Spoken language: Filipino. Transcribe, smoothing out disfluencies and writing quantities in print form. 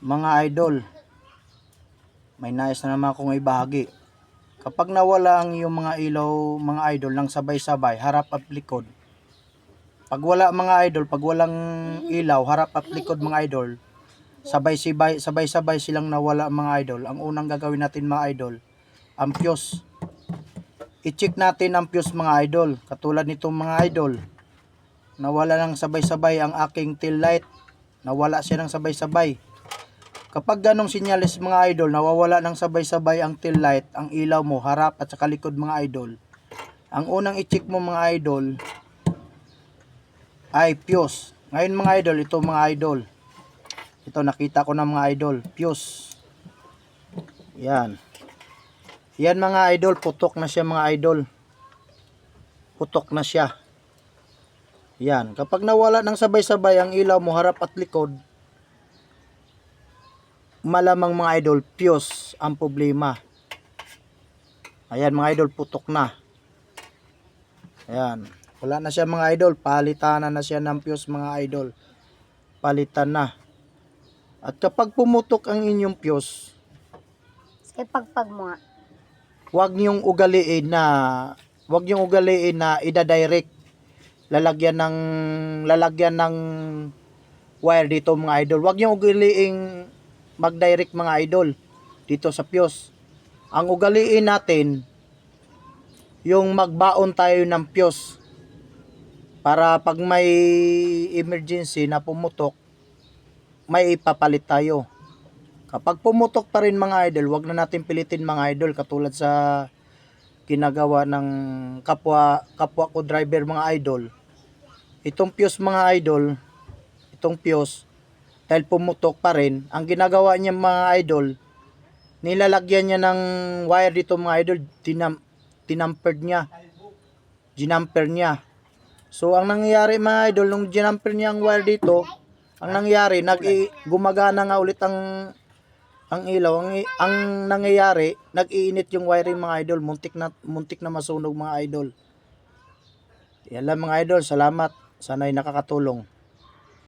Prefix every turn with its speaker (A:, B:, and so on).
A: Mga idol, may nais na naman akong ibahagi. Kapag nawala ang iyong mga ilaw, mga idol, ng sabay-sabay, harap at likod. Pag wala mga idol, pag walang ilaw, harap at likod mga idol, sabay-sabay silang nawala mga idol. Ang unang gagawin natin mga idol, ang fuse. I-check natin ang fuse mga idol. Katulad nitong mga idol, nawala ng sabay-sabay ang aking tail light. Nawala siya ng sabay-sabay. Kapag ganong sinyalis mga idol, nawawala ng sabay-sabay ang tail light, ang ilaw mo, harap at saka likod mga idol. Ang unang i-check mo mga idol ay fuse. Ngayon mga idol, ito mga idol. Ito nakita ko na mga idol, fuse. Yan. Yan mga idol, putok na siya mga idol. Putok na siya. Yan. Kapag nawala ng sabay-sabay ang ilaw mo, harap at likod, malamang mga idol, fuse ang problema. Ayan mga idol, putok na. Ayan. Wala na siya mga idol. Palitan na siya ng fuse mga idol. Palitan na. At kapag pumutok ang inyong fuse,
B: ipagpag mo nga.
A: Huwag niyong ugaliin na ida-direct. Lalagyan ng wire dito mga idol. Huwag niyong ugaliin mag-direct mga idol dito sa fuse. Ang ugaliin natin yung magbaon tayo ng fuse para pag may emergency na pumutok, may ipapalit tayo. Kapag pumutok pa rin mga idol, wag na natin pilitin mga idol, katulad sa ginagawa ng kapwa ko driver mga idol. Itong fuse mga idol, itong fuse, dahil pumutok pa rin, ang ginagawa niya mga idol, nilalagyan niya ng wire dito mga idol, ginamper niya. So ang nangyayari mga idol, nung ginamper niya ang wire dito, ang nangyayari, gumagana nga ulit ang ilaw. Ang nangyayari, nag-iinit yung wiring mga idol, muntik na masunog mga idol. Yan lang mga idol, salamat. Sana'y nakakatulong.